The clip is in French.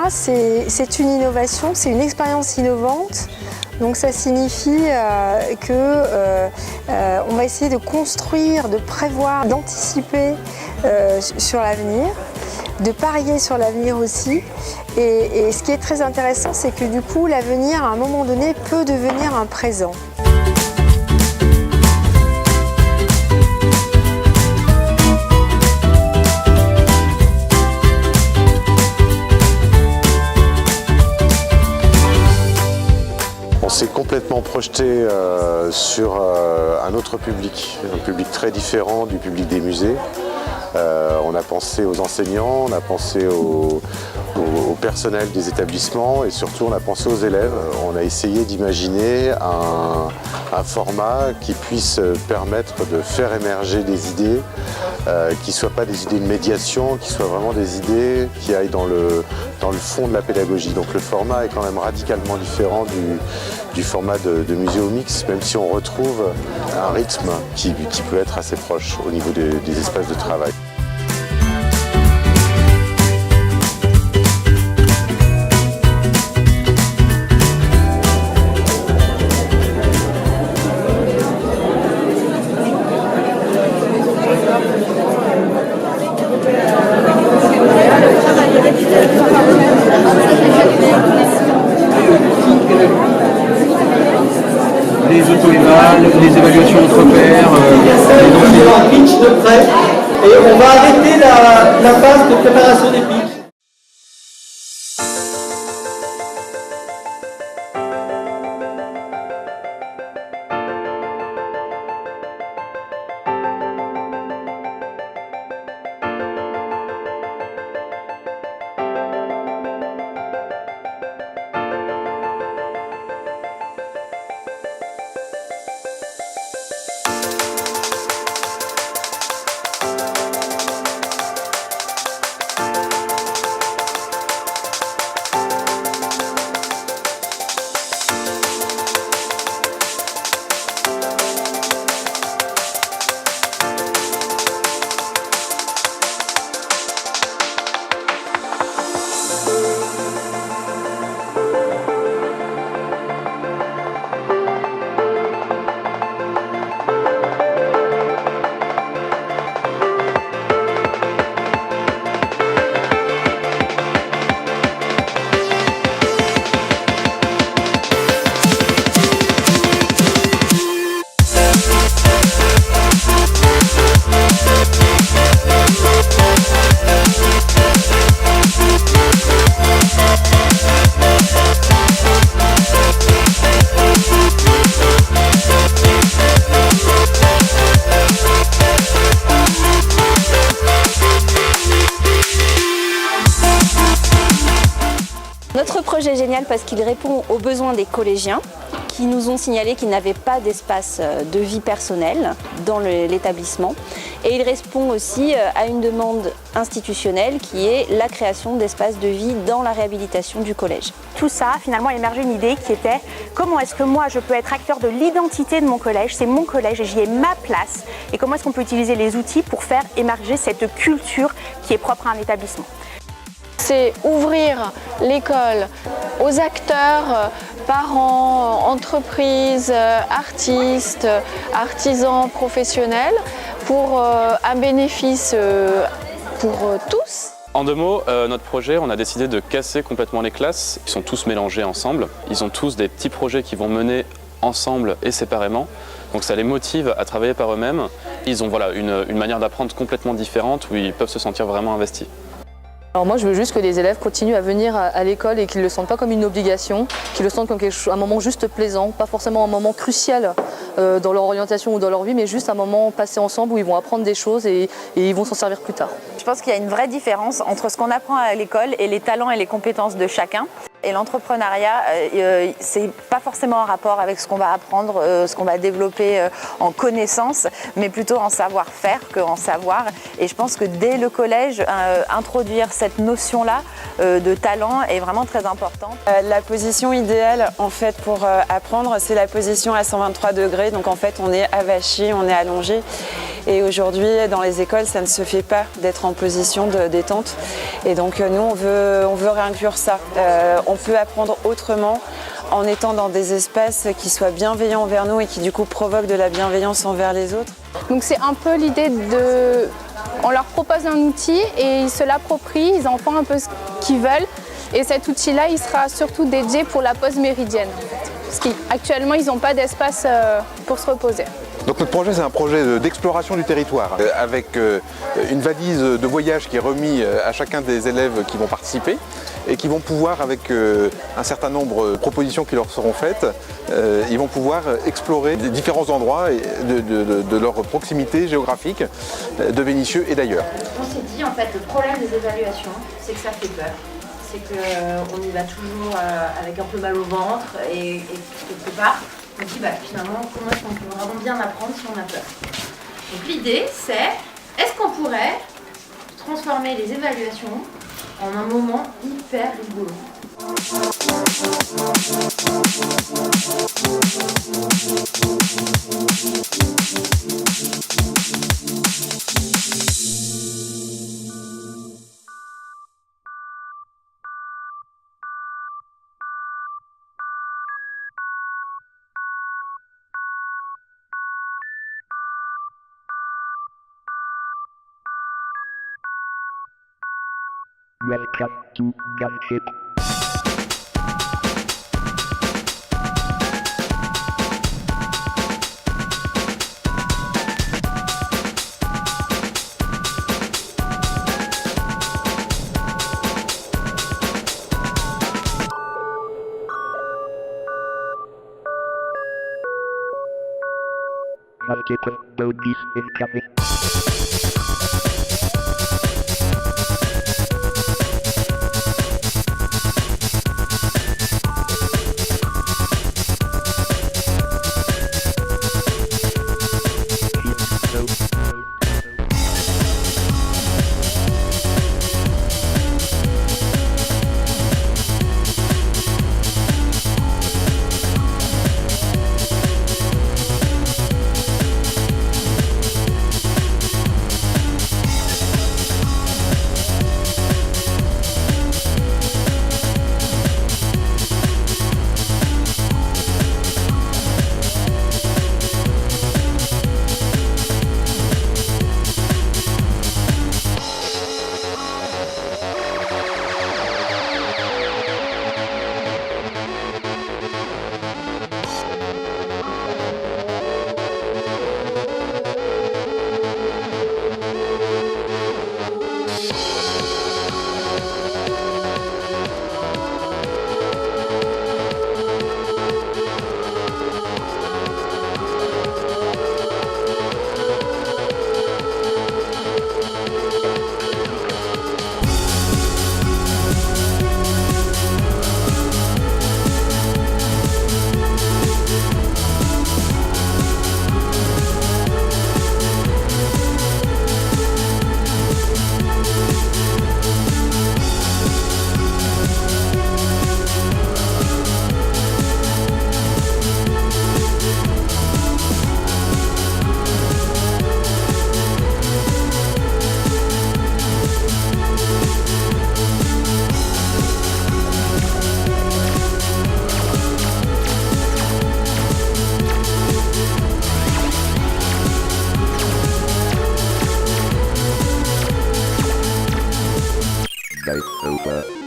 c'est une innovation, c'est une expérience innovante. Donc ça signifie qu'on va essayer de construire, de prévoir, d'anticiper sur l'avenir, de parier sur l'avenir aussi. Et ce qui est très intéressant, c'est que du coup, l'avenir, à un moment donné, peut devenir un présent. On s'est complètement projeté sur un autre public, un public très différent du public des musées. On a pensé aux enseignants, on a pensé au personnel des établissements et surtout on a pensé aux élèves. On a essayé d'imaginer un format qui puisse permettre de faire émerger des idées qui ne soient pas des idées de médiation, qui soient vraiment des idées qui aillent dans le fond de la pédagogie. Donc le format est quand même radicalement différent du format de muséomix, même si on retrouve un rythme qui peut être assez proche au niveau des espaces de travail. Les auto-évals, les évaluations entre pairs. On va pitch de près et on va arrêter la phase de préparation des pitchs. Notre projet est génial parce qu'il répond aux besoins des collégiens qui nous ont signalé qu'ils n'avaient pas d'espace de vie personnelle dans l'établissement. Et il répond aussi à une demande institutionnelle qui est la création d'espaces de vie dans la réhabilitation du collège. Tout ça, finalement, a émergé une idée qui était comment est-ce que moi je peux être acteur de l'identité de mon collège, c'est mon collège et j'y ai ma place, et comment est-ce qu'on peut utiliser les outils pour faire émerger cette culture qui est propre à un établissement. C'est ouvrir l'école aux acteurs, parents, entreprises, artistes, artisans, professionnels, pour un bénéfice pour tous. En deux mots, notre projet, on a décidé de casser complètement les classes. Ils sont tous mélangés ensemble. Ils ont tous des petits projets qui vont mener ensemble et séparément. Donc ça les motive à travailler par eux-mêmes. Ils ont une manière d'apprendre complètement différente où ils peuvent se sentir vraiment investis. Alors moi je veux juste que les élèves continuent à venir à l'école et qu'ils ne le sentent pas comme une obligation, qu'ils le sentent comme un moment juste plaisant, pas forcément un moment crucial dans leur orientation ou dans leur vie, mais juste un moment passé ensemble où ils vont apprendre des choses et ils vont s'en servir plus tard. Je pense qu'il y a une vraie différence entre ce qu'on apprend à l'école et les talents et les compétences de chacun. Et l'entrepreneuriat, c'est pas forcément en rapport avec ce qu'on va apprendre, ce qu'on va développer en connaissances, mais plutôt en savoir-faire qu'en savoir. Et je pense que dès le collège, introduire cette notion-là de talent est vraiment très importante. La position idéale en fait pour apprendre, c'est la position à 123 degrés. Donc en fait, on est avachi, on est allongé. Et aujourd'hui, dans les écoles, ça ne se fait pas d'être en position de détente. Et donc nous, on veut réinclure ça. On peut apprendre autrement en étant dans des espaces qui soient bienveillants envers nous et qui du coup provoquent de la bienveillance envers les autres. Donc c'est un peu l'idée de... On leur propose un outil et ils se l'approprient, ils en font un peu ce qu'ils veulent. Et cet outil-là, il sera surtout dédié pour la pause méridienne. Parce qu'actuellement, ils n'ont pas d'espace pour se reposer. Donc notre projet, c'est un projet d'exploration du territoire avec une valise de voyage qui est remise à chacun des élèves qui vont participer et qui vont pouvoir, avec un certain nombre de propositions qui leur seront faites, ils vont pouvoir explorer des différents endroits de leur proximité géographique de Vénissieux et d'ailleurs. On s'est dit, en fait, le problème des évaluations, c'est que ça fait peur. C'est qu'on y va toujours avec un peu mal au ventre et quelque part, on se dit finalement comment est-ce qu'on peut vraiment bien apprendre si on a peur. Donc l'idée c'est, est-ce qu'on pourrait transformer les évaluations en un moment hyper rigolo. Welcome to Gunship. Multiple bogies incoming. Over.